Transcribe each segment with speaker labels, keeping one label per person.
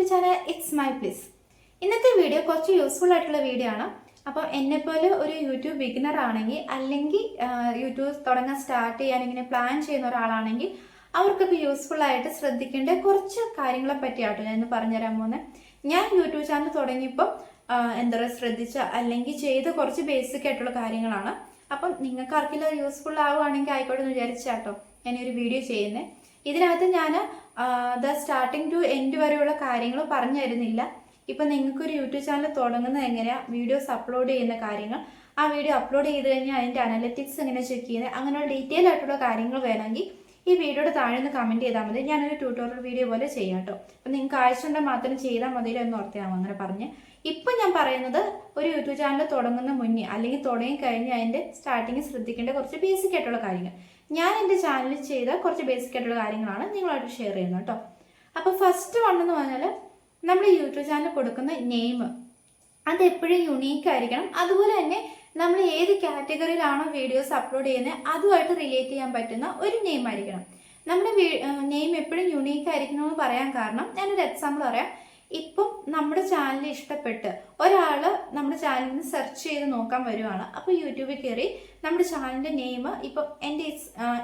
Speaker 1: Channel it's my place. ഇന്നത്തെ video കുറച്ച് useful ആയിട്ടുള്ള വീഡിയോ ആണ്. അപ്പോൾ എന്നെപ്പോലെ ഒരു യൂട്യൂബ് ബിഗിനർ ആണെങ്കിൽ അല്ലെങ്കിൽ യൂട്യൂബ് തുടങ്ങാൻ സ്റ്റാർട്ട് ചെയ്യാൻ ഇങ്ങനെ പ്ലാൻ ചെയ്യുന്ന ഒരാളാണെങ്കിൽ അവർക്കൊക്കെ യൂസ്ഫുൾ ആയിട്ട് ശ്രദ്ധിക്കേണ്ട കുറച്ച് കാര്യങ്ങളെ പറ്റിയാട്ടോ ഞാൻ ഇന്ന് പറഞ്ഞുതരാൻ പോകുന്നത്. ഞാൻ യൂട്യൂബ് ചാനൽ തുടങ്ങിയപ്പോൾ ശ്രദ്ധിച്ച അല്ലെങ്കിൽ ചെയ്ത കുറച്ച് ബേസിക് ആയിട്ടുള്ള കാര്യങ്ങളാണ്. അപ്പം നിങ്ങൾക്ക് ആർക്കെല്ലാം യൂസ്ഫുൾ ആവുകയാണെങ്കിൽ ആയിക്കോട്ടെ എന്ന് വിചാരിച്ചാട്ടോ ഞാനൊരു വീഡിയോ ചെയ്യുന്നത്. ഇതിനകത്ത് ഞാൻ സ്റ്റാർട്ടിങ് ടു എൻഡ് വരെയുള്ള കാര്യങ്ങൾ പറഞ്ഞു തരുന്നില്ല. ഇപ്പം നിങ്ങൾക്കൊരു യൂട്യൂബ് ചാനൽ തുടങ്ങുന്നത് എങ്ങനെയാണ്, വീഡിയോസ് അപ്ലോഡ് ചെയ്യുന്ന കാര്യങ്ങൾ, ആ വീഡിയോ അപ്ലോഡ് ചെയ്ത് കഴിഞ്ഞാൽ അതിൻ്റെ അനലറ്റിക്സ് എങ്ങനെ ചെക്ക് ചെയ്യുന്നത്, അങ്ങനെയുള്ള ഡീറ്റെയിൽ ആയിട്ടുള്ള കാര്യങ്ങൾ വേണമെങ്കിൽ ഈ വീഡിയോയുടെ താഴെ നിന്ന് കമൻറ്റ് ചെയ്താൽ മതി. ഞാനൊരു ട്യൂട്ടോറിയൽ വീഡിയോ പോലെ ചെയ്യാം കേട്ടോ. അപ്പം നിങ്ങൾക്ക് ആവശ്യമുണ്ടെങ്കിൽ മാത്രം ചെയ്താൽ മതിയല്ലോ എന്ന് ഓർത്തിയാവും അങ്ങനെ പറഞ്ഞ്. ഇപ്പം ഞാൻ പറയുന്നത് ഒരു യൂട്യൂബ് ചാനൽ തുടങ്ങുന്ന മുന്നേ അല്ലെങ്കിൽ തുടങ്ങി കഴിഞ്ഞ് അതിൻ്റെ സ്റ്റാർട്ടിങ് ശ്രദ്ധിക്കേണ്ട കുറച്ച് ബേസിക് ആയിട്ടുള്ള കാര്യങ്ങൾ. ഞാൻ എൻ്റെ ചാനലിൽ ചെയ്ത കുറച്ച് ബേസിക് ആയിട്ടുള്ള കാര്യങ്ങളാണ് നിങ്ങളായിട്ട് ഷെയർ ചെയ്യുന്നത് കേട്ടോ. അപ്പോൾ ഫസ്റ്റ് വൺ എന്ന് പറഞ്ഞാൽ നമ്മൾ യൂട്യൂബ് ചാനൽ കൊടുക്കുന്ന നെയിം അത് എപ്പോഴും യുണീക്ക് ആയിരിക്കണം. അതുപോലെ തന്നെ നമ്മൾ ഏത് കാറ്റഗറിയിലാണോ വീഡിയോസ് അപ്ലോഡ് ചെയ്യുന്നത് അതുമായിട്ട് റിലേറ്റ് ചെയ്യാൻ പറ്റുന്ന ഒരു നെയിം ആയിരിക്കണം. നമ്മുടെ നെയിം എപ്പോഴും യുണീക്ക് ആയിരിക്കണം എന്ന് പറയാൻ കാരണം ഞാനൊരു എക്സാമ്പിൾ പറയാം. ഇപ്പം നമ്മുടെ ചാനൽ ഇഷ്ടപ്പെട്ട് ഒരാൾ നമ്മുടെ ചാനലിൽ നിന്ന് സെർച്ച് ചെയ്ത് നോക്കാൻ വരുവാണ്. അപ്പോൾ യൂട്യൂബിൽ കയറി നമ്മുടെ ചാനലിൻ്റെ നെയിം ഇപ്പം എൻ്റെ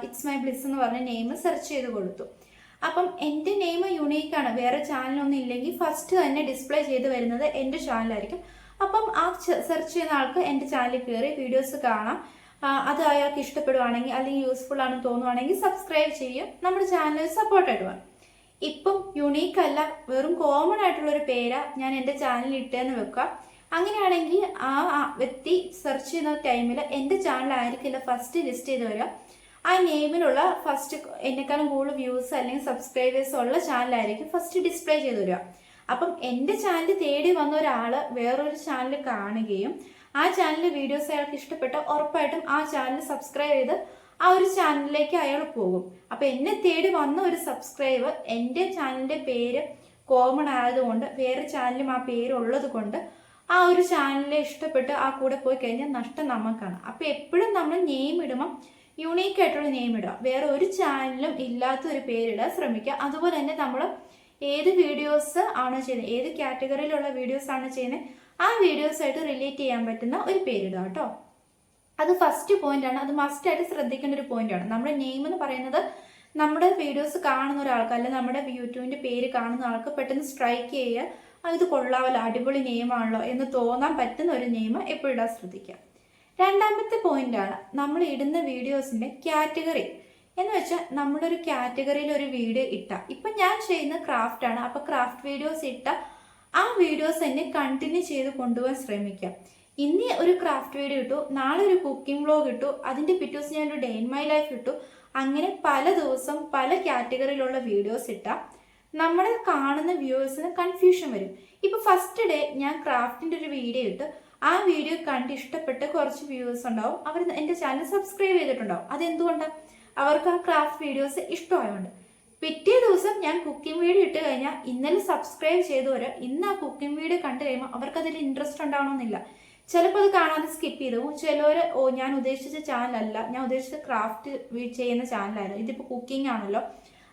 Speaker 1: ഇറ്റ്സ് മൈ ബ്ലിസ് എന്ന് പറഞ്ഞ നെയിം സെർച്ച് ചെയ്ത് കൊടുത്തു. അപ്പം എൻ്റെ നെയിം യുണീക്കാണ്, വേറെ ചാനലൊന്നും ഇല്ലെങ്കിൽ ഫസ്റ്റ് തന്നെ ഡിസ്പ്ലേ ചെയ്ത് വരുന്നത് എൻ്റെ ചാനലായിരിക്കും. അപ്പം ആ സെർച്ച് ചെയ്യുന്ന ആൾക്ക് എൻ്റെ ചാനലിൽ കയറി വീഡിയോസ് കാണാം. അത് അയാൾക്ക് ഇഷ്ടപ്പെടുവാണെങ്കിൽ അല്ലെങ്കിൽ യൂസ്ഫുൾ ആണെന്ന് തോന്നുവാണെങ്കിൽ സബ്സ്ക്രൈബ് ചെയ്യും, നമ്മുടെ ചാനൽ സപ്പോർട്ടായിട്ട് വേണം. ഇപ്പം യുണീക്ക് അല്ല, വെറും കോമൺ ആയിട്ടുള്ളൊരു പേരാ ഞാൻ എൻ്റെ ചാനലിൽ ഇട്ടേന്ന് വെക്കുക. അങ്ങനെയാണെങ്കിൽ ആ വ്യക്തി സെർച്ച് ചെയ്യുന്ന ടൈമിൽ എൻ്റെ ചാനലായിരിക്കില്ല ഫസ്റ്റ് ലിസ്റ്റ് ചെയ്ത് വരിക. ആ നെയിമിലുള്ള ഫസ്റ്റ് എന്നെക്കാളും കൂടുതൽ വ്യൂസ് അല്ലെങ്കിൽ സബ്സ്ക്രൈബേഴ്സ് ഉള്ള ചാനലായിരിക്കും ഫസ്റ്റ് ഡിസ്പ്ലേ ചെയ്ത് വരിക. അപ്പം എൻ്റെ ചാനൽ തേടി വന്ന ഒരാൾ വേറൊരു ചാനൽ കാണുകയും ആ ചാനലിലെ വീഡിയോസ് അയാൾക്ക് ഇഷ്ടപ്പെട്ട ഉറപ്പായിട്ടും ആ ചാനൽ സബ്സ്ക്രൈബ് ചെയ്ത് ആ ഒരു ചാനലിലേക്ക് അയാൾ പോകും. അപ്പം എന്നെ തേടി വന്ന ഒരു സബ്സ്ക്രൈബർ എൻ്റെ ചാനലിൻ്റെ പേര് കോമൺ ആയതുകൊണ്ട് വേറെ ചാനലും ആ പേരുള്ളത് കൊണ്ട് ആ ഒരു ചാനലിനെ ഇഷ്ടപ്പെട്ട് ആ കൂടെ പോയി കഴിഞ്ഞാൽ നഷ്ടം നമുക്കാണ്. അപ്പം എപ്പോഴും നമ്മൾ നെയിം ഇടുമ്പം യുണീക്ക് ആയിട്ടുള്ള നെയിം ഇടുക, വേറെ ഒരു ചാനലും ഇല്ലാത്ത ഒരു പേരിടാൻ ശ്രമിക്കുക. അതുപോലെ തന്നെ നമ്മൾ ഏത് വീഡിയോസ് ആണോ ചെയ്യുന്നത്, ഏത് കാറ്റഗറിയിലുള്ള വീഡിയോസ് ആണ് ചെയ്യുന്നത് ആ വീഡിയോസായിട്ട് റിലേറ്റ് ചെയ്യാൻ പറ്റുന്ന ഒരു പേരിടുക കേട്ടോ. അത് ഫസ്റ്റ് പോയിന്റ് ആണ്, അത് മസ്റ്റ് ആയിട്ട് ശ്രദ്ധിക്കേണ്ട ഒരു പോയിന്റ് ആണ്. നമ്മുടെ നെയിം എന്ന് പറയുന്നത് നമ്മുടെ വീഡിയോസ് കാണുന്ന ഒരാൾക്ക് അല്ലെങ്കിൽ നമ്മുടെ യൂട്യൂബിന്റെ പേര് കാണുന്ന ആൾക്ക് പെട്ടെന്ന് സ്ട്രൈക്ക് ചെയ്യുക, ഇത് കൊള്ളാവല്ലോ, അടിപൊളി നെയിമാണല്ലോ എന്ന് തോന്നാൻ പറ്റുന്ന ഒരു നെയിം എപ്പോഴും ഇടാൻ ശ്രദ്ധിക്കുക. രണ്ടാമത്തെ പോയിന്റ് ആണ് നമ്മൾ ഇടുന്ന വീഡിയോസിന്റെ കാറ്റഗറി. എന്ന് വെച്ചാൽ നമ്മളൊരു കാറ്റഗറിയിൽ ഒരു വീഡിയോ ഇട്ട, ഇപ്പം ഞാൻ ചെയ്യുന്ന ക്രാഫ്റ്റ് ആണ്, അപ്പം ക്രാഫ്റ്റ് വീഡിയോസ് ഇട്ട ആ വീഡിയോസ് തന്നെ കണ്ടിന്യൂ ചെയ്ത് കൊണ്ടുപോകാൻ ശ്രമിക്കാം. ഇന്ന് ഒരു ക്രാഫ്റ്റ് വീഡിയോ ഇട്ടു, നാളെ ഒരു കുക്കിംഗ് വ്ലോഗ് ഇട്ടു, അതിൻ്റെ പിറ്റേ ദിവസം ഞാനൊരു ഡേ ഇൻ മൈ ലൈഫ് ഇട്ടു, അങ്ങനെ പല ദിവസം പല കാറ്റഗറിയിലുള്ള വീഡിയോസ് ഇട്ടാൽ നമ്മളെ കാണുന്ന വ്യൂവേഴ്സിന് കൺഫ്യൂഷൻ വരും. ഇപ്പം ഫസ്റ്റ് ഡേ ഞാൻ ക്രാഫ്റ്റിൻ്റെ ഒരു വീഡിയോ ഇട്ട് ആ വീഡിയോ കണ്ട് ഇഷ്ടപ്പെട്ട് കുറച്ച് വ്യൂവേഴ്സ് ഉണ്ടാവും, അവർ എൻ്റെ ചാനൽ സബ്സ്ക്രൈബ് ചെയ്തിട്ടുണ്ടാവും. അതെന്തുകൊണ്ടാണ്? അവർക്ക് ആ ക്രാഫ്റ്റ് വീഡിയോസ് ഇഷ്ടമായതുകൊണ്ട്. പിറ്റേ ദിവസം ഞാൻ കുക്കിംഗ് വീഡിയോ ഇട്ട് കഴിഞ്ഞാൽ ഇന്നലെ സബ്സ്ക്രൈബ് ചെയ്തവർ ഇന്ന് ആ കുക്കിംഗ് വീഡിയോ കണ്ടു കഴിയുമ്പോൾ അവർക്ക് അതിൽ ഇൻട്രസ്റ്റ് ഉണ്ടാവണമെന്നില്ല. ചിലപ്പോൾ അത് കാണാതെ സ്കിപ്പ് ചെയ്തു. ചിലവർ ഞാൻ ഉദ്ദേശിച്ച ചാനലല്ല, ഞാൻ ഉദ്ദേശിച്ച ക്രാഫ്റ്റ് ചെയ്യുന്ന ചാനലായിരുന്നു, ഇതിപ്പോൾ കുക്കിംഗ് ആണല്ലോ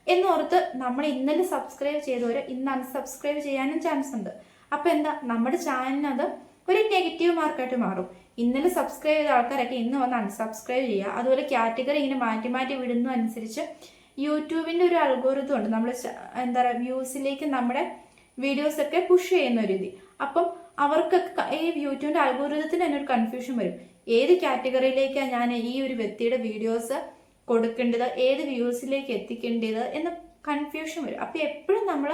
Speaker 1: എന്നോർത്ത് നമ്മൾ ഇന്നലെ സബ്സ്ക്രൈബ് ചെയ്തവർ ഇന്ന് അൺസബ്സ്ക്രൈബ് ചെയ്യാനും ചാൻസ് ഉണ്ട്. അപ്പം എന്താ, നമ്മുടെ ചാനലിനത് ഒരു നെഗറ്റീവ് മാർക്കായിട്ട് മാറും. ഇന്നലെ സബ്സ്ക്രൈബ് ചെയ്ത ആൾക്കാരൊക്കെ ഇന്ന് വന്ന് അൺസബ്സ്ക്രൈബ് ചെയ്യുക. അതുപോലെ കാറ്റഗറി ഇങ്ങനെ മാറ്റി മാറ്റി വിടുന്നതനുസരിച്ച് യൂട്യൂബിൻ്റെ ഒരു അൽഗോരിതം ഉണ്ട്, നമ്മൾ വ്യൂസിലേക്ക് നമ്മുടെ വീഡിയോസൊക്കെ പുഷ് ചെയ്യുന്ന ഒരു രീതി. അപ്പം അവർക്കൊക്കെ ഈ യൂട്യൂബിൻ്റെ അൽഗോരിതത്തിന് തന്നെ ഒരു കൺഫ്യൂഷൻ വരും, ഏത് കാറ്റഗറിയിലേക്കാണ് ഞാൻ ഈ ഒരു വ്യക്തിയുടെ വീഡിയോസ് കൊടുക്കേണ്ടത്, ഏത് വ്യൂസിലേക്ക് എത്തിക്കേണ്ടത് എന്ന കൺഫ്യൂഷൻ വരും. അപ്പം എപ്പോഴും നമ്മൾ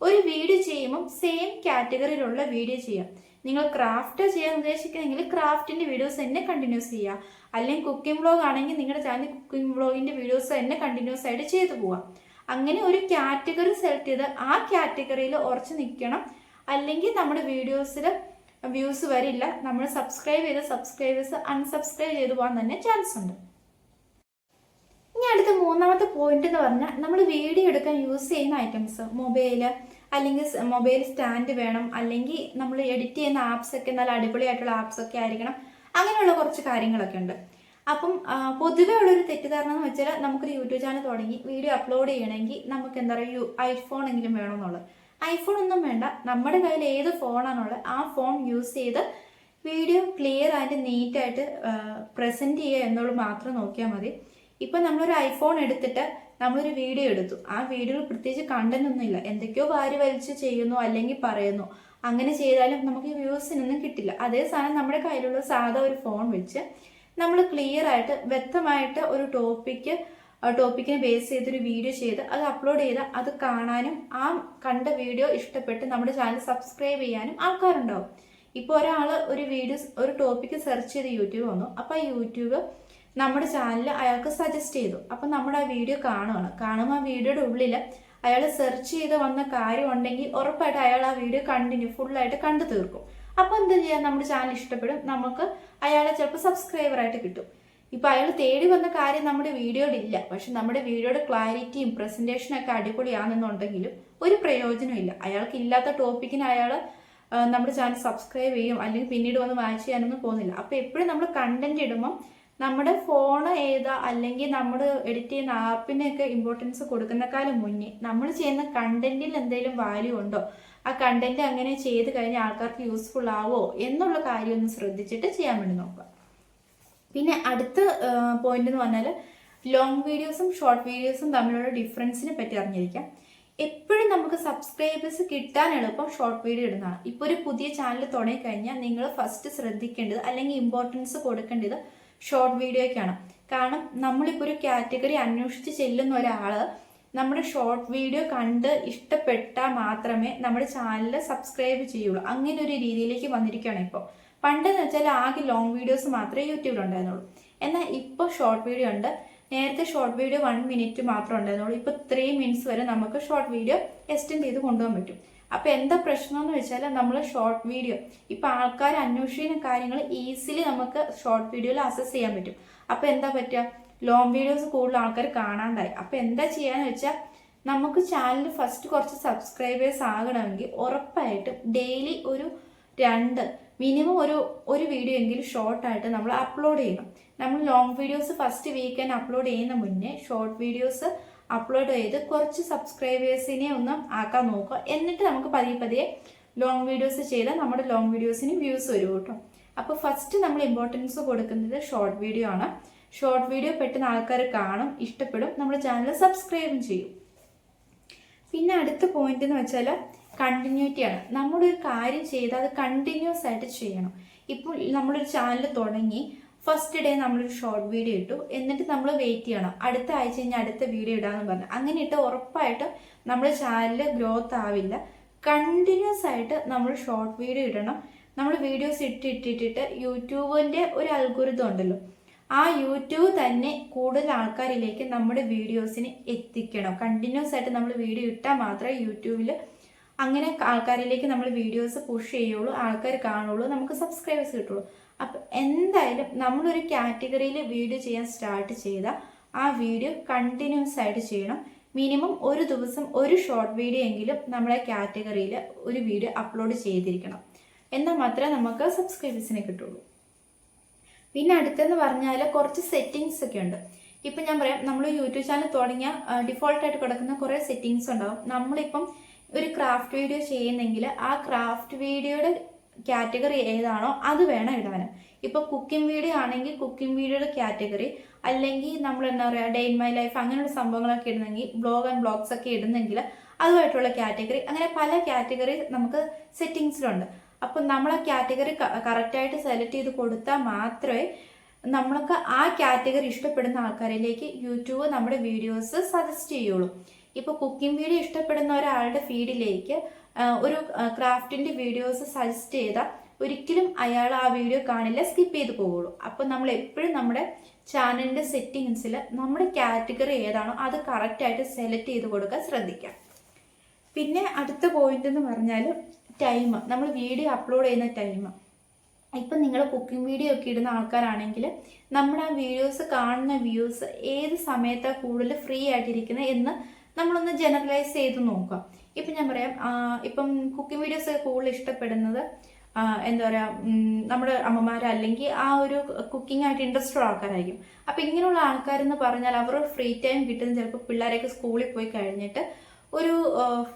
Speaker 1: ഒരു വീഡിയോ ചെയ്യുമ്പം സെയിം കാറ്റഗറിയിലുള്ള വീഡിയോ ചെയ്യാം. നിങ്ങൾ ക്രാഫ്റ്റ് ചെയ്യാൻ ഉദ്ദേശിക്കുന്നെങ്കിൽ ക്രാഫ്റ്റിൻ്റെ വീഡിയോസ് തന്നെ കണ്ടിന്യൂസ് ചെയ്യുക, അല്ലെങ്കിൽ കുക്കിംഗ് വ്ലോഗ് ആണെങ്കിൽ നിങ്ങളുടെ ചാനൽ കുക്കിംഗ് വ്ലോഗിൻ്റെ വീഡിയോസ് തന്നെ കണ്ടിന്യൂസ് ആയിട്ട് ചെയ്തു പോവാം. അങ്ങനെ ഒരു കാറ്റഗറി സെലക്ട് ചെയ്ത് ആ കാറ്റഗറിയിൽ ഉറച്ചു നിൽക്കണം, അല്ലെങ്കിൽ നമ്മുടെ വീഡിയോസിൽ വ്യൂസ് വരില്ല, നമ്മൾ സബ്സ്ക്രൈബ് ചെയ്ത സബ്സ്ക്രൈബേഴ്സ് അൺസബ്സ്ക്രൈബ് ചെയ്തു പോകാൻ തന്നെ ചാൻസ് ഉണ്ട്. ഇനി അടുത്ത മൂന്നാമത്തെ പോയിന്റ് എന്ന് പറഞ്ഞാൽ നമ്മൾ വീഡിയോ എടുക്കാൻ യൂസ് ചെയ്യുന്ന ഐറ്റംസ്, മൊബൈല് അല്ലെങ്കിൽ മൊബൈൽ സ്റ്റാൻഡ് വേണം, അല്ലെങ്കിൽ നമ്മൾ എഡിറ്റ് ചെയ്യുന്ന ആപ്സ് ഒക്കെ നല്ല അടിപൊളിയായിട്ടുള്ള ആപ്സ് ഒക്കെ ആയിരിക്കണം, അങ്ങനെയുള്ള കുറച്ച് കാര്യങ്ങളൊക്കെ ഉണ്ട്. അപ്പം പൊതുവേ ഉള്ളൊരു തെറ്റിദ്ധാരണ എന്ന് വെച്ചാൽ നമുക്കൊരു യൂട്യൂബ് ചാനൽ തുടങ്ങി വീഡിയോ അപ്ലോഡ് ചെയ്യണമെങ്കിൽ നമുക്ക് ഐഫോൺ എങ്കിലും വേണമെന്നുള്ളത്. ഐഫോൺ ഒന്നും വേണ്ട, നമ്മുടെ കയ്യിൽ ഏത് ഫോണാണുള്ളത് ആ ഫോൺ യൂസ് ചെയ്ത് വീഡിയോ ക്ലിയർ ആയിട്ട് നീറ്റായിട്ട് പ്രസൻറ്റ് ചെയ്യുക എന്നുള്ളത് മാത്രം നോക്കിയാൽ മതി. ഇപ്പം നമ്മളൊരു ഐഫോൺ എടുത്തിട്ട് നമ്മളൊരു വീഡിയോ എടുത്തു, ആ വീഡിയോയിൽ പ്രത്യേകിച്ച് കണ്ടന്റ് ഒന്നുമില്ല, എന്തൊക്കെയോ വാരി വലിച്ച് ചെയ്യുന്നു അല്ലെങ്കിൽ പറയുന്നു, അങ്ങനെ ചെയ്താലും നമുക്ക് വ്യൂസിനൊന്നും കിട്ടില്ല. അതേ സാധനം നമ്മുടെ കയ്യിലുള്ള സാധാ ഒരു ഫോൺ വെച്ച് നമ്മൾ ക്ലിയർ ആയിട്ട് വ്യക്തമായിട്ട് ഒരു ടോപ്പിക്കിനെ ബേസ് ചെയ്തൊരു വീഡിയോ ചെയ്ത് അത് അപ്ലോഡ് ചെയ്ത് അത് കാണാനും ആ കണ്ട വീഡിയോ ഇഷ്ടപ്പെട്ട് നമ്മുടെ ചാനൽ സബ്സ്ക്രൈബ് ചെയ്യാനും ആൾക്കാരുണ്ടാവും. ഇപ്പോൾ ഒരാൾ ഒരു ടോപ്പിക്ക് സെർച്ച് ചെയ്ത് യൂട്യൂബ് വന്നു, അപ്പോൾ ആ യൂട്യൂബ് നമ്മുടെ ചാനൽ അയാൾക്ക് സജസ്റ്റ് ചെയ്തു. അപ്പം നമ്മുടെ ആ വീഡിയോ കാണുമ്പോൾ ആ വീഡിയോയുടെ ഉള്ളിൽ അയാൾ സെർച്ച് ചെയ്ത് വന്ന കാര്യം ഉണ്ടെങ്കിൽ ഉറപ്പായിട്ട് അയാൾ ആ വീഡിയോ ഫുള്ളായിട്ട് കണ്ടു തീർക്കും. അപ്പോൾ എന്താ ചെയ്യുക, നമ്മുടെ ചാനൽ ഇഷ്ടപ്പെടും, നമുക്ക് അയാളെ ചിലപ്പോൾ സബ്സ്ക്രൈബറായിട്ട് കിട്ടും. ഇപ്പം അയാൾ തേടി വന്ന കാര്യം നമ്മുടെ വീഡിയോയിലില്ല, പക്ഷെ നമ്മുടെ വീഡിയോയുടെ ക്ലാരിറ്റിയും പ്രസൻറ്റേഷനും ഒക്കെ അടിപൊളിയാണെന്നുണ്ടെങ്കിലും ഒരു പ്രയോജനമില്ല. അയാൾക്ക് ഇല്ലാത്ത ടോപ്പിക്കിന് അയാൾ നമ്മുടെ ചാനൽ സബ്സ്ക്രൈബ് ചെയ്യും അല്ലെങ്കിൽ പിന്നീട് വന്ന് വാച്ച് ചെയ്യാനൊന്നും പോകുന്നില്ല. അപ്പോൾ എപ്പോഴും നമ്മൾ കണ്ടന്റ് ഇടുമ്പം നമ്മുടെ ഫോൺ ഏതാ അല്ലെങ്കിൽ നമ്മൾ എഡിറ്റ് ചെയ്യുന്ന ആപ്പിനെയൊക്കെ ഇമ്പോർട്ടൻസ് കൊടുക്കുന്നേക്കാളും മുന്നേ നമ്മൾ ചെയ്യുന്ന കണ്ടന്റിൽ എന്തെങ്കിലും വാല്യൂ ഉണ്ടോ, ആ കണ്ടന്റ് അങ്ങനെ ചെയ്ത് കഴിഞ്ഞാൽ ആൾക്കാർക്ക് യൂസ്ഫുൾ ആവോ എന്നുള്ള കാര്യം ഒന്ന് ശ്രദ്ധിച്ചിട്ട് ചെയ്യാൻ വേണ്ടി നോക്കുക. പിന്നെ അടുത്ത പോയിന്റ് എന്ന് പറഞ്ഞാൽ ലോങ് വീഡിയോസും ഷോർട്ട് വീഡിയോസും തമ്മിലുള്ള ഡിഫറൻസിനെ പറ്റി അറിഞ്ഞിരിക്കാം. എപ്പോഴും നമുക്ക് സബ്സ്ക്രൈബേഴ്സ് കിട്ടാൻ എളുപ്പം ഷോർട്ട് വീഡിയോ ഇടുന്നതാണ്. ഇപ്പോൾ ഒരു പുതിയ ചാനൽ തുടങ്ങിക്കഴിഞ്ഞാൽ നിങ്ങൾ ഫസ്റ്റ് ശ്രദ്ധിക്കേണ്ടത് അല്ലെങ്കിൽ ഇമ്പോർട്ടൻസ് കൊടുക്കേണ്ടത് ഷോർട്ട് വീഡിയോയ്ക്കാണ്. കാരണം നമ്മളിപ്പോൾ ഒരു കാറ്റഗറി അന്വേഷിച്ച് ചെല്ലുന്ന ഒരാൾ നമ്മുടെ ഷോർട്ട് വീഡിയോ കണ്ട് ഇഷ്ടപ്പെട്ടാൽ മാത്രമേ നമ്മുടെ ചാനൽ സബ്സ്ക്രൈബ് ചെയ്യുള്ളൂ. അങ്ങനെ ഒരു രീതിയിലേക്ക് വന്നിരിക്കുകയാണ് ഇപ്പോൾ. പണ്ടെന്ന് വെച്ചാൽ ആകെ ലോങ് വീഡിയോസ് മാത്രമേ യൂട്യൂബിൽ ഉണ്ടായിരുന്നുള്ളൂ, എന്നാൽ ഇപ്പോൾ ഷോർട്ട് വീഡിയോ ഉണ്ട്. നേരത്തെ ഷോർട്ട് വീഡിയോ 1 മിനിറ്റ് മാത്രം ഉണ്ടായിരുന്നുള്ളൂ, ഇപ്പോൾ 3 മിനിറ്റ്സ് വരെ നമുക്ക് ഷോർട്ട് വീഡിയോ എക്സ്റ്റെൻഡ് ചെയ്ത് കൊണ്ടുപോകാൻ പറ്റും. അപ്പോൾ എന്താ പ്രശ്നം എന്ന് വെച്ചാൽ നമ്മൾ ഷോർട്ട് വീഡിയോ ഇപ്പോൾ ആൾക്കാർ അന്വേഷിക്കുന്ന കാര്യങ്ങൾ ഈസിലി നമുക്ക് ഷോർട്ട് വീഡിയോയിൽ അസസ് ചെയ്യാൻ പറ്റും. അപ്പോൾ എന്താ പറ്റുക, ലോങ് വീഡിയോസ് കൂടുതൽ ആൾക്കാർ കാണാണ്ടായി. അപ്പോൾ എന്താ ചെയ്യാന്ന് വെച്ചാൽ നമുക്ക് ചാനൽ ഫസ്റ്റ് കുറച്ച് സബ്സ്ക്രൈബേഴ്സ് ആകണമെങ്കിൽ ഉറപ്പായിട്ടും ഡെയിലി ഒരു 2 മിനിമം ഒരു വീഡിയോ എങ്കിലും ഷോർട്ടായിട്ട് നമ്മൾ അപ്ലോഡ് ചെയ്യണം. നമ്മൾ long videos first weekend upload ചെയ്യുന്ന മുന്നേ ഷോർട്ട് വീഡിയോസ് അപ്ലോഡ് ചെയ്ത് കുറച്ച് സബ്സ്ക്രൈബേഴ്സിനെ ഒന്ന് ആക്കാൻ നോക്കുക. എന്നിട്ട് നമുക്ക് പതിയെ ലോങ് വീഡിയോസ് ചെയ്താൽ നമ്മുടെ ലോങ് വീഡിയോസിന് വ്യൂസ് വരും കേട്ടോ. അപ്പോൾ ഫസ്റ്റ് നമ്മൾ ഇമ്പോർട്ടൻസ് കൊടുക്കുന്നത് ഷോർട്ട് വീഡിയോ ആണ്. ഷോർട്ട് വീഡിയോ പെട്ടെന്ന് ആൾക്കാർ കാണും, ഇഷ്ടപ്പെടും, നമ്മുടെ ചാനൽ സബ്സ്ക്രൈബും ചെയ്യും. പിന്നെ അടുത്ത പോയിന്റ് എന്ന് വെച്ചാൽ കണ്ടിന്യൂറ്റിയാണ്. നമ്മളൊരു കാര്യം ചെയ്താൽ അത് കണ്ടിന്യൂസ് ആയിട്ട് ചെയ്യണം. ഇപ്പോൾ നമ്മളൊരു ചാനൽ തുടങ്ങി ഫസ്റ്റ് ഡേ നമ്മളൊരു ഷോർട്ട് വീഡിയോ ഇട്ടു, എന്നിട്ട് നമ്മൾ വെയിറ്റ് ചെയ്യണം അടുത്ത ആഴ്ച കഴിഞ്ഞാൽ അടുത്ത വീഡിയോ ഇടാമെന്ന് പറഞ്ഞു. അങ്ങനെ ഇട്ട് ഉറപ്പായിട്ടും നമ്മുടെ ചാനൽ ഗ്രോത്ത് ആവില്ല. കണ്ടിന്യൂസ് ആയിട്ട് നമ്മൾ ഷോർട്ട് വീഡിയോ ഇടണം. നമ്മൾ വീഡിയോസ് ഇട്ടിട്ടിട്ട് യൂട്യൂബിൻ്റെ ഒരു അൽഗോരിതം ഉണ്ടല്ലോ, ആ യൂട്യൂബ് തന്നെ കൂടുതൽ ആൾക്കാരിലേക്ക് നമ്മുടെ വീഡിയോസിന് എത്തിക്കണം. കണ്ടിന്യൂസ് ആയിട്ട് നമ്മൾ വീഡിയോ ഇട്ടാൽ മാത്രമേ യൂട്യൂബിൽ അങ്ങനെ ആൾക്കാരിലേക്ക് നമ്മൾ വീഡിയോസ് പുഷ് ചെയ്യുള്ളൂ, ആൾക്കാർ കാണുള്ളൂ, നമുക്ക് സബ്സ്ക്രൈബേഴ്സ് കിട്ടുള്ളൂ. അപ്പം എന്തായാലും നമ്മളൊരു കാറ്റഗറിയിൽ വീഡിയോ ചെയ്യാൻ സ്റ്റാർട്ട് ചെയ്താൽ ആ വീഡിയോ കണ്ടിന്യൂസ് ആയിട്ട് ചെയ്യണം. മിനിമം ഒരു ദിവസം ഒരു ഷോർട്ട് വീഡിയോ എങ്കിലും നമ്മളെ കാറ്റഗറിയിൽ ഒരു വീഡിയോ അപ്ലോഡ് ചെയ്തിരിക്കണം. എന്നാൽ മാത്രമേ നമുക്ക് സബ്സ്ക്രൈബേഴ്സിനെ കിട്ടുള്ളൂ. പിന്നെ അടുത്തെന്ന് പറഞ്ഞാൽ കുറച്ച് സെറ്റിങ്സ് ഒക്കെ ഉണ്ട്. ഇപ്പം ഞാൻ പറയാം, നമ്മൾ യൂട്യൂബ് ചാനൽ തുടങ്ങിയ ഡിഫോൾട്ടായിട്ട് കിടക്കുന്ന കുറേ സെറ്റിങ്സ് ഉണ്ടാവും. നമ്മളിപ്പം ഒരു ക്രാഫ്റ്റ് വീഡിയോ ചെയ്യുന്നെങ്കിൽ ആ ക്രാഫ്റ്റ് വീഡിയോയുടെ കാറ്റഗറി ഏതാണോ അത് വേണം ഇടാനും. ഇപ്പോൾ കുക്കിംഗ് വീഡിയോ ആണെങ്കിൽ കുക്കിംഗ് വീഡിയോയുടെ കാറ്റഗറി, അല്ലെങ്കിൽ നമ്മൾ എന്താ പറയുക ഡേ ഇൻ മൈ ലൈഫ് അങ്ങനെയുള്ള സംഭവങ്ങളൊക്കെ ഇടുന്നെങ്കിൽ ബ്ലോഗ് ആൻഡ് ബ്ലോഗ്സ് ഒക്കെ ഇടുന്നെങ്കിൽ അതുമായിട്ടുള്ള കാറ്റഗറി, അങ്ങനെ പല കാറ്റഗറി നമുക്ക് സെറ്റിങ്സിലുണ്ട്. അപ്പം നമ്മൾ ആ കാറ്റഗറി കറക്റ്റായിട്ട് സെലക്ട് ചെയ്ത് കൊടുത്താൽ മാത്രമേ നമ്മൾക്ക് ആ കാറ്റഗറി ഇഷ്ടപ്പെടുന്ന ആൾക്കാരിലേക്ക് യൂട്യൂബ് നമ്മുടെ വീഡിയോസ് സജസ്റ്റ് ചെയ്യുള്ളൂ. ഇപ്പോൾ കുക്കിംഗ് വീഡിയോ ഇഷ്ടപ്പെടുന്ന ഒരാളുടെ ഫീഡിലേക്ക് ഒരു ക്രാഫ്റ്റിൻ്റെ വീഡിയോസ് സജസ്റ്റ് ചെയ്താൽ ഒരിക്കലും അയാൾ ആ വീഡിയോ കാണില്ല, സ്കിപ്പ് ചെയ്ത് പോവുള്ളൂ. അപ്പോൾ നമ്മൾ എപ്പോഴും നമ്മുടെ ചാനലിൻ്റെ സെറ്റിങ്സിൽ നമ്മുടെ കാറ്റഗറി ഏതാണോ അത് കറക്റ്റായിട്ട് സെലക്ട് ചെയ്ത് കൊടുക്കാൻ ശ്രദ്ധിക്കാം. പിന്നെ അടുത്ത പോയിന്റ് എന്ന് പറഞ്ഞാൽ ടൈം, നമ്മൾ വീഡിയോ അപ്ലോഡ് ചെയ്യുന്ന ടൈം. ഇപ്പം നിങ്ങൾ കുക്കിംഗ് വീഡിയോ ഒക്കെ ഇടുന്ന ആൾക്കാരാണെങ്കിൽ നമ്മുടെ ആ വീഡിയോസ് കാണുന്ന വ്യൂസ് ഏത് സമയത്താണ് കൂടുതൽ ഫ്രീ ആയിട്ടിരിക്കുന്നത് എന്ന് നമ്മളൊന്ന് ജനറലൈസ് ചെയ്ത് നോക്കാം. ഇപ്പം ഞാൻ പറയാം, ഇപ്പം കുക്കിംഗ് വീഡിയോസ് ഒക്കെ കൂടുതൽ ഇഷ്ടപ്പെടുന്നത് എന്താ പറയുക നമ്മുടെ അമ്മമാരല്ലെങ്കിൽ ആ ഒരു കുക്കിംഗ് ആയിട്ട് ഇൻട്രസ്റ്റ് ഉള്ള ആൾക്കാരായിരിക്കും. അപ്പം ഇങ്ങനെയുള്ള ആൾക്കാരെന്ന് പറഞ്ഞാൽ അവരുടെ ഫ്രീ ടൈം കിട്ടുന്ന ചിലപ്പോൾ പിള്ളേരൊക്കെ സ്കൂളിൽ പോയി കഴിഞ്ഞിട്ട് ഒരു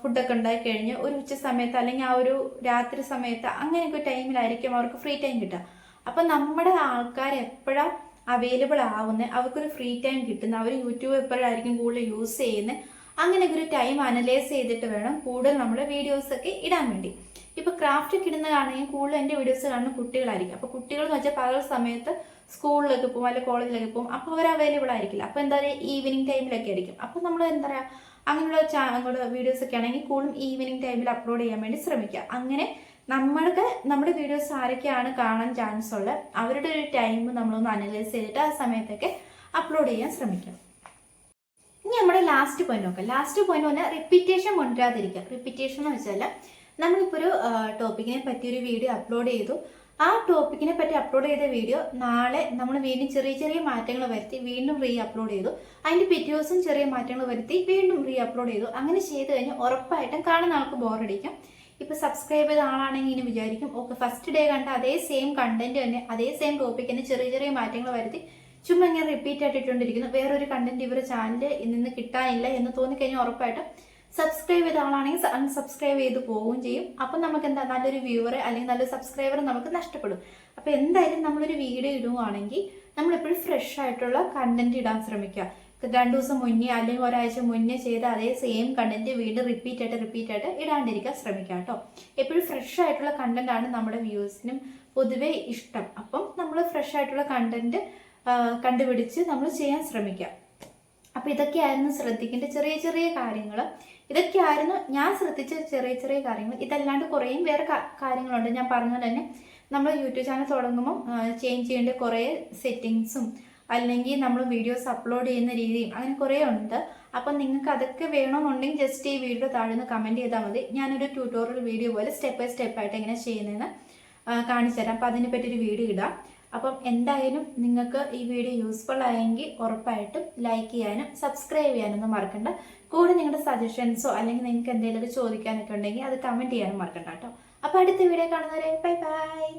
Speaker 1: ഫുഡൊക്കെ ഉണ്ടാക്കി കഴിഞ്ഞ് ഒരു ഉച്ച സമയത്ത് അല്ലെങ്കിൽ ആ ഒരു രാത്രി സമയത്ത് അങ്ങനെയൊക്കെ ടൈമിലായിരിക്കും അവർക്ക് ഫ്രീ ടൈം കിട്ടുക. അപ്പം നമ്മുടെ ആൾക്കാർ എപ്പോഴാണ് അവൈലബിൾ ആവുന്നത്, അവർക്കൊരു ഫ്രീ ടൈം കിട്ടുന്നത്, അവർ യൂട്യൂബ് എപ്പോഴായിരിക്കും കൂടുതൽ യൂസ് ചെയ്യുന്നത്, അങ്ങനെയൊക്കെ ഒരു ടൈം അനലൈസ് ചെയ്തിട്ട് വേണം കൂടുതൽ നമ്മൾ വീഡിയോസൊക്കെ ഇടാൻ വേണ്ടി. ഇപ്പോൾ ക്രാഫ്റ്റ് ഒക്കെ ഇടുന്നതാണെങ്കിൽ കൂടുതൽ എൻ്റെ വീഡിയോസ് കാണുന്ന കുട്ടികളായിരിക്കും. അപ്പോൾ കുട്ടികൾ എന്ന് വെച്ചാൽ പകൽ സമയത്ത് സ്കൂളിലേക്ക് പോകും അല്ലെങ്കിൽ കോളേജിലേക്ക് പോകും. അപ്പോൾ അവർ അവൈലബിൾ ആയിരിക്കില്ല. അപ്പോൾ എന്താ പറയുക, ഈവനിങ് ടൈമിലൊക്കെ ആയിരിക്കും. അപ്പോൾ നമ്മൾ എന്താ പറയുക, അങ്ങനെയുള്ള വീഡിയോസൊക്കെ ആണെങ്കിൽ കൂടുതലും ഈവനിങ് ടൈമിൽ അപ്ലോഡ് ചെയ്യാൻ വേണ്ടി ശ്രമിക്കുക. അങ്ങനെ നമ്മുടെ വീഡിയോസ് ആരൊക്കെയാണ് കാണാൻ ചാൻസ് ഉള്ളത് അവരുടെ ഒരു ടൈം നമ്മളൊന്ന് അനലൈസ് ചെയ്തിട്ട് ആ സമയത്തൊക്കെ അപ്ലോഡ് ചെയ്യാൻ ശ്രമിക്കാം. ഇനി നമ്മുടെ ലാസ്റ്റ് പോയിന്റ് നോക്കാം. ലാസ്റ്റ് പോയിന്റ് പറഞ്ഞാൽ റിപ്പീറ്റേഷൻ കൊണ്ടുവരാതിരിക്കുക. റിപ്പീറ്റേഷൻ എന്ന് വെച്ചാൽ നമ്മളിപ്പോൾ ഒരു ടോപ്പിക്കിനെ പറ്റി ഒരു വീഡിയോ അപ്ലോഡ് ചെയ്തു. ആ ടോപ്പിക്കിനെ പറ്റി അപ്ലോഡ് ചെയ്ത വീഡിയോ നാളെ നമ്മൾ വീണ്ടും ചെറിയ ചെറിയ മാറ്റങ്ങൾ വരുത്തി വീണ്ടും റീ അപ്ലോഡ് ചെയ്തു. അതിൻ്റെ പിറ്റേ ദിവസം ചെറിയ മാറ്റങ്ങൾ വരുത്തി വീണ്ടും റീ അപ്ലോഡ് ചെയ്തു. അങ്ങനെ ചെയ്ത് കഴിഞ്ഞാൽ ഉറപ്പായിട്ടും കാണുന്ന ആൾക്ക് ബോറടിക്കും. ഇപ്പോൾ സബ്സ്ക്രൈബ് ചെയ്ത ആളാണെങ്കിൽ ഇങ്ങനെ വിചാരിക്കും, ഓക്കെ ഫസ്റ്റ് ഡേ കണ്ട അതേ സെയിം കണ്ടന്റ് തന്നെ അതേ സെയിം ടോപ്പിക്ക് തന്നെ ചെറിയ ചെറിയ മാറ്റങ്ങൾ വരുത്തി ചുമ്മാ ഇങ്ങനെ റിപ്പീറ്റ് ആയിട്ടിട്ടുകൊണ്ടിരിക്കുന്നു, വേറൊരു കണ്ടന്റ് ഇവരുടെ ചാനലിൽ നിന്ന് കിട്ടാനില്ല എന്ന് തോന്നിക്കഴിഞ്ഞാൽ ഉറപ്പായിട്ടും സബ്സ്ക്രൈബ് ചെയ്ത ആളാണെങ്കിൽ അൺസബ്സ്ക്രൈബ് ചെയ്ത് പോവുകയും ചെയ്യും. അപ്പം നമുക്ക് എന്താ നല്ലൊരു വ്യൂവർ അല്ലെങ്കിൽ നല്ലൊരു സബ്സ്ക്രൈബർ നമുക്ക് നഷ്ടപ്പെടും. അപ്പോൾ എന്തായാലും നമ്മളൊരു വീഡിയോ ഇടുവാണെങ്കിൽ നമ്മളെപ്പോഴും ഫ്രഷ് ആയിട്ടുള്ള കണ്ടന്റ് ഇടാൻ ശ്രമിക്കുക. 2 ദിവസം മുന്നേ അല്ലെങ്കിൽ ഒരാഴ്ച മുന്നേ ചെയ്ത അതേ സെയിം കണ്ടന്റ് വീണ്ടും റിപ്പീറ്റ് ആയിട്ട് ഇടാണ്ടിരിക്കാൻ ശ്രമിക്കുക കേട്ടോ. എപ്പോഴും ഫ്രഷ് ആയിട്ടുള്ള കണ്ടന്റ് ആണ് നമ്മുടെ വ്യൂവേഴ്സിനും പൊതുവെ ഇഷ്ടം. അപ്പം നമ്മൾ ഫ്രഷ് ആയിട്ടുള്ള കണ്ടന്റ് കണ്ടുപിടിച്ച് നമ്മൾ ചെയ്യാൻ ശ്രമിക്കുക. അപ്പോൾ ഇതൊക്കെയായിരുന്നു ശ്രദ്ധിക്കേണ്ട ചെറിയ ചെറിയ കാര്യങ്ങൾ. ഇതൊക്കെയായിരുന്നു ഞാൻ ശ്രദ്ധിച്ച ചെറിയ ചെറിയ കാര്യങ്ങൾ. ഇതല്ലാണ്ട് കുറേയും വേറെ കാര്യങ്ങളുണ്ട്. ഞാൻ പറഞ്ഞ തന്നെ നമ്മൾ യൂട്യൂബ് ചാനൽ തുടങ്ങുമ്പോൾ ചേഞ്ച് ചെയ്യേണ്ട കുറേ സെറ്റിങ്സും അല്ലെങ്കിൽ നമ്മൾ വീഡിയോസ് അപ്ലോഡ് ചെയ്യുന്ന രീതിയും അങ്ങനെ കുറേ ഉണ്ട്. അപ്പം നിങ്ങൾക്ക് അതൊക്കെ വേണമെന്നുണ്ടെങ്കിൽ ജസ്റ്റ് ഈ വീഡിയോ താഴെ നിന്ന് കമൻറ്റ് ചെയ്താൽ മതി. ഞാനൊരു ട്യൂട്ടോറിയൽ വീഡിയോ പോലെ സ്റ്റെപ്പ് ബൈ സ്റ്റെപ്പായിട്ട് എങ്ങനെ ചെയ്യുന്നതെന്ന് കാണിച്ചു തരാം. അപ്പോൾ അതിനെ പറ്റിയൊരു വീഡിയോ ഇടാം. അപ്പം എന്തായാലും നിങ്ങൾക്ക് ഈ വീഡിയോ യൂസ്ഫുൾ ആയെങ്കിൽ ഉറപ്പായിട്ടും ലൈക്ക് ചെയ്യാനും സബ്സ്ക്രൈബ് ചെയ്യാനൊന്നും മറക്കണ്ട. കൂടെ നിങ്ങളുടെ സജഷൻസോ അല്ലെങ്കിൽ നിങ്ങൾക്ക് എന്തെങ്കിലുമൊക്കെ ചോദിക്കാനൊക്കെ ഉണ്ടെങ്കിൽ അത് കമൻറ്റ് ചെയ്യാനും മറക്കണ്ട കേട്ടോ. അപ്പോൾ അടുത്ത വീഡിയോ കാണുന്നവരെ ബൈ ബൈ.